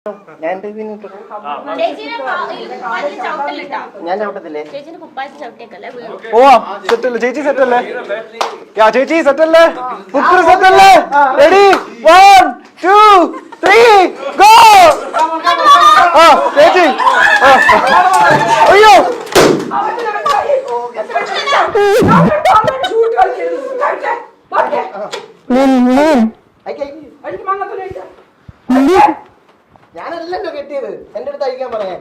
ഞാൻ ചവിട്ടത്തില്ലേ? ഓ സെറ്റല്ലേ ചേച്ചി? സെറ്റല്ലേ ചേച്ചി? സെറ്റല്ലേ? പുക്രു സെറ്റല്ലേ? Ready 1 2 3 go! ആ ചേച്ചി അയ്യോ ഞാനല്ലല്ലോ കെട്ടിയത്. എന്റെ അടുത്ത് അയക്കാൻ പറയാൻ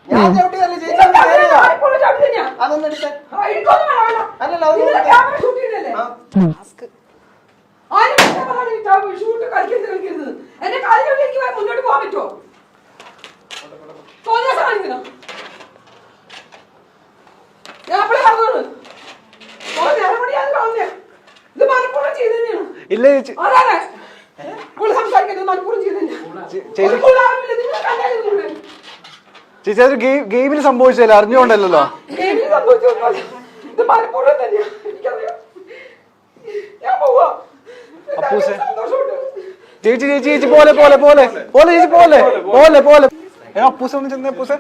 ഞാൻ ചവിട്ടിയതല്ലേ ചേച്ചി? അതൊന്നും എടുത്ത അല്ലല്ലോ മുന്നോട്ട് പോകാൻ പറ്റുമോ? ഇല്ല ചേച്ചി. ചേച്ചി അത് ഗെയിമിൽ സംഭവിച്ചല്ലേ? അറിഞ്ഞുകൊണ്ടല്ലോ. അപ്പൂസേ ചേച്ചി ചേച്ചി ചേച്ചി പോലെ പോലെ പോലെ പോലെ ചേച്ചി പോലെ പോലെ പോലെ അപ്പൂസ ഒന്ന് ചെന്നേ. അപ്പൂസേ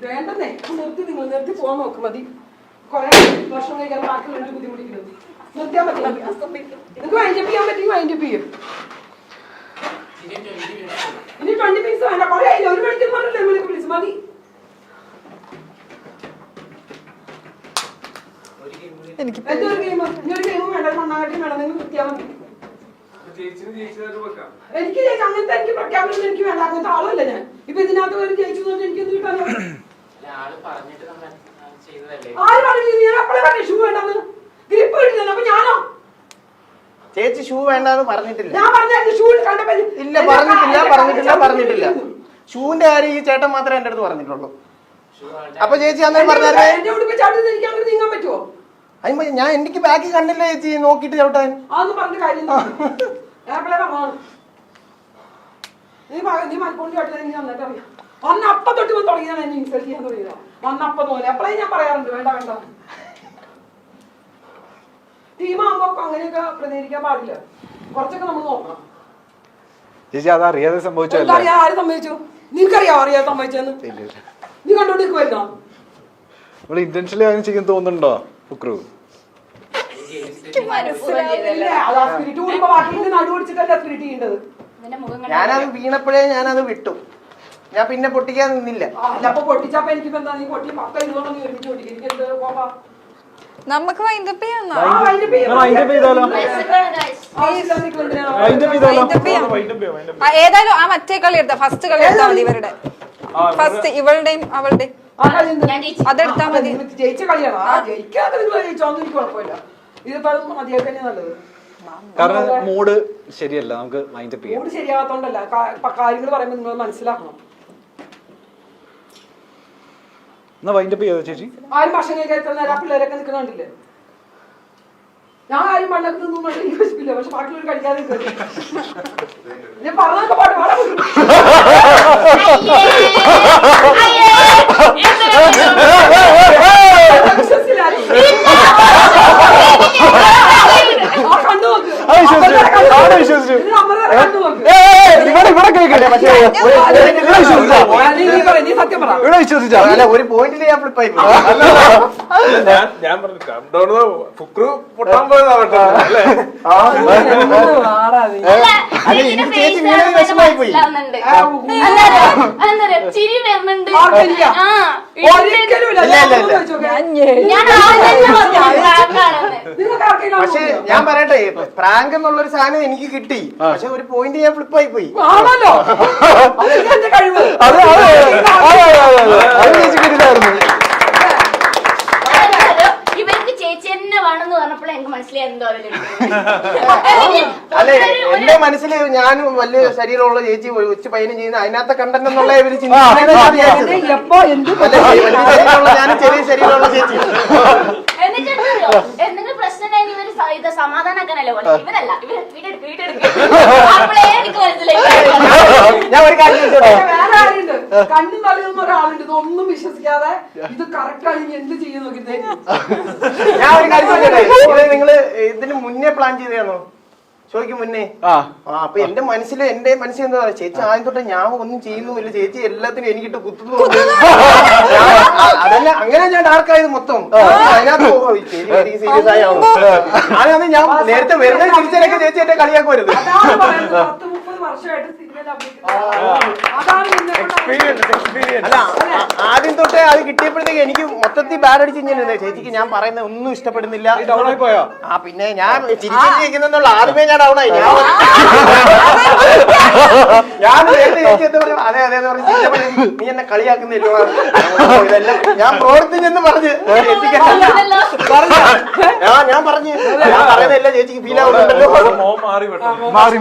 വേണ്ടെന്നേ നിർത്തി. നിങ്ങൾ നിർത്തി പോകാൻ നോക്കും. മതി. കുറെ വർഷം കഴിക്കാൻ ബാക്കിയുള്ള ബുദ്ധിമുട്ടിക്കുന്നത് നിർത്തിയാൽ മതി. നിങ്ങൾക്ക് വൈൻഡപ്പ് ചെയ്യാൻ പറ്റും വൈൻഡപ്പ് ചെയ്യും. ഇനി 20 പീസ് വേണ്ട. കുറെ ആയില്ല. ഒരു മണിക്കൂർ പറഞ്ഞില്ലേ വിളിക്ക് വിളിച്ച് മതി. എന്തൊരു ഗെയിം? ഇനിയൊരു ഗെയിമും വേണ്ട. മണ്ണാകട്ടിയും വേണം. നിങ്ങൾ നിർത്തിയാൽ മതി. എനിക്ക് അങ്ങനത്തെ എനിക്ക് പ്രഖ്യാപനം എനിക്ക് വേണ്ട. അങ്ങനത്തെ ആളല്ല ഞാൻ. ഇപ്പൊ ഇതിനകത്ത് വരെ ജയിച്ചു എനിക്ക് എന്ത് കിട്ടാനോ? ആര് പറഞ്ഞു? ഞാൻ അപ്പഴേ പറഞ്ഞു ഷൂ വേണ്ടെന്ന്. ഗ്രിപ്പ് കിട്ടുന്നില്ല. അപ്പൊ ഞാനോ? ചേച്ചി ഷൂ വേണ്ടെന്ന് പറഞ്ഞിട്ടില്ല. ഞാൻ പറഞ്ഞു ഷൂ കണ്ടപ്പോ ഇല്ല പറഞ്ഞിട്ടില്ല. ഷൂവിന്റെ കാര്യം ഈ ചേട്ടൻ മാത്രമേ എന്റെ അടുത്ത് പറഞ്ഞിട്ടുള്ളൂ. അപ്പൊ ചേച്ചി അന്നേരം പറഞ്ഞാലേ എന്റെ ഉടുപ്പ് ചവിട്ടി എനിക്ക് അങ്ങനെ നീങ്ങാൻ പറ്റുമോ? അയ്യോ ഞാൻ എനിക്ക് ബാക്കി കണ്ടില്ല ചേച്ചി. നോക്കിട്ട് ചവിട്ടാൻ അതൊന്നും പറഞ്ഞ കാര്യം നീ മലപ്പുറം ചവിട്ടത് എനിക്ക് നന്നായിട്ട് അറിയാം. അന്നപ്പം തൊട്ട് തുടങ്ങിയാണ് എന്നെ ഇൻസൾട്ട് ചെയ്യാൻ തുടങ്ങിയതാ. അന്നപ്പം പോലെ അപ്പളേ ഞാൻ പറയാറുണ്ട് വേണ്ട വേണ്ട. ടീമാകുമ്പോ അങ്ങനെയൊക്കെ പ്രതികരിക്കാൻ പാടില്ല. കുറച്ചൊക്കെ നമ്മൾ നോക്കണം. ചേച്ചി അത് അറിയാതെ സംഭവിച്ചല്ലേ? ആര് സംഭവിച്ചു? നിനക്കറിയാവോ അറിയാതെ സംഭവിച്ചെന്ന്? നീ കണ്ടോണ്ടിരിക്കുവല്ലോ. നമ്മള് ഇന്റൻഷനലി അങ്ങനെ ചെയ്യുന്ന തോന്നുന്നുണ്ടോ ഫുക്രു? ഞാനത് വീണപ്പോഴേ ഞാനത് വിട്ടു. ഞാൻ പിന്നെ പൊട്ടിക്കാൻ നിന്നില്ല. നമുക്ക് വൈൻഡപ്പ് ചെയ്യാം. ഏതായാലും ആ മറ്റേ കളി എടുത്താ ഫസ്റ്റ് കളി എടുത്താൽ മതി. ഇവരുടെ ഫസ്റ്റ് ഇവളുടെയും അവളുടെയും അതെടുത്താൽ മതി. ജയിച്ച കളിയാണ്. ജയിക്കാതെ കുഴപ്പമില്ല. ഇതിപ്പോ മതിയൊക്കെ നല്ലത്. കാരണം മൂഡ് ശരിയല്ല. നമുക്ക് വൈൻഡപ്പ് ചെയ്യാം. മൂഡ് ശരിയാവാത്തോണ്ടല്ല, കാര്യങ്ങൾ പറയുമ്പോൾ നിങ്ങൾ മനസ്സിലാക്കണം. എന്നാ വൈൻഡപ്പ് ചെയ്യാതെ ചേച്ചി. ആരും ഭക്ഷണം കഴിക്കാൻ നേരം പിള്ളേരൊക്കെ നിൽക്കുന്നുണ്ടില്ലേ? ഞാൻ ആരും പണ്ടൊക്കെ നിന്നും എനിക്ക് വിശപ്പില്ല. പക്ഷെ ബാക്കിയുള്ളവർ കഴിക്കാതെ ഞാൻ പറഞ്ഞൊക്കെ പാട്ട് പാടാൻ ഒരു പോയിന്റിൽ ഞാൻ ഫ്ലിപ്പായി. ഞാൻ പറഞ്ഞു ഫുക്രു പൊട്ടാൻ പോയതാവട്ടെ. ചേച്ചി വീണത് വിഷമായി പോയി. പക്ഷെ ഞാൻ പറയട്ടെ, പ്രാങ്ക് എന്നുള്ളൊരു സാധനം എനിക്ക് കിട്ടി. പക്ഷെ ഒരു പോയിന്റ് ഞാൻ ഫ്ലിപ്പായി പോയി. ഇവർക്ക് ചേച്ചി തന്നെ വേണമെന്ന് പറഞ്ഞപ്പോൾ എനിക്ക് മനസ്സിലായി എന്തോ. അല്ലെ എന്റെ മനസ്സില് ഞാൻ വലിയ ശരീരമുള്ള ചേച്ചി ഉച്ച പയ്യനും ചെയ്യുന്ന അതിനകത്തെ കണ്ടന്റ് എന്നുള്ള ഇവര് ഞാൻ ചെറിയ ശരീരമുള്ള ചേച്ചി. എന്തെങ്കിലും പ്രശ്നം ഇവര് സമാധാനാക്കാനല്ലേ പോലെ. ഇവരല്ല, ഇവര് വീടെടുക്കും. ഞാൻ ഒരു കാര്യം കണ്ണും തള്ളിയൊന്നും ഒരാളുണ്ട് ഇതൊന്നും വിശ്വസിക്കാതെ ഇത് കറക്റ്റ് ആണ് ഇനി എന്ത് ചെയ്യുന്നു നോക്കിട്ടേ. ഞാൻ ഒരു കാര്യം ചോദിക്കട്ടെ, ഇത് നിങ്ങള് ഇതിന് മുന്നേ പ്ലാൻ ചെയ്തതാണോ? ചോദിക്കും മുന്നേ. അപ്പൊ എന്റെ മനസ്സിൽ എന്താ പറയാ, ചേച്ചി ആദ്യം തൊട്ട് ഞാൻ ഒന്നും ചെയ്യുന്നില്ല, ചേച്ചി എല്ലാത്തിനും എനിക്കിട്ട് കുത്തുന്നുണ്ട്. അതല്ല, അങ്ങനെ ഞാൻ ഡാർക്കായത് മൊത്തം. അതിനകത്ത് സീരിയസ് ആയാവും. ഞാനത് ഞാൻ നേരത്തെ വരുന്ന തിരിച്ചൊക്കെ ചേച്ചി എന്നെ കളിയാക്കുവരുത്. അതാണ് പറയുന്നത് 10-30 വർഷമായിട്ട് സിനിമയിൽ അഭിനയിക്കുന്നത്. അതാണ് അല്ല, ആദ്യം തൊട്ടേ അത് കിട്ടിയപ്പോഴത്തേക്ക് എനിക്ക് മൊത്തത്തിൽ ബാഡ് അടിച്ച് കഴിഞ്ഞാൽ ചേച്ചിക്ക് ഞാൻ പറയുന്നത് ഒന്നും ഇഷ്ടപ്പെടുന്നില്ല. പിന്നെ ഞാൻ ചിരിച്ചിരിക്കുന്നുള്ള ആദ്യമേ ഞാൻ ഡൗൺ ആയി. ഞാൻ നേരത്തെ ചേച്ചി എന്താ പറയാ, അതെ അതെ എന്ന് പറഞ്ഞ് നീ എന്നെ കളിയാക്കുന്നില്ലോ, ഇതെല്ലാം ഞാൻ പ്രവർത്തിച്ചെന്ന് പറഞ്ഞ് ചേച്ചിക്ക് ഞാൻ പറയുന്നതല്ല ചേച്ചിക്ക് ഫീൽ ആവുന്നുണ്ടല്ലോ. മോൻ മാറി പെട്ടെന്ന്. മാറി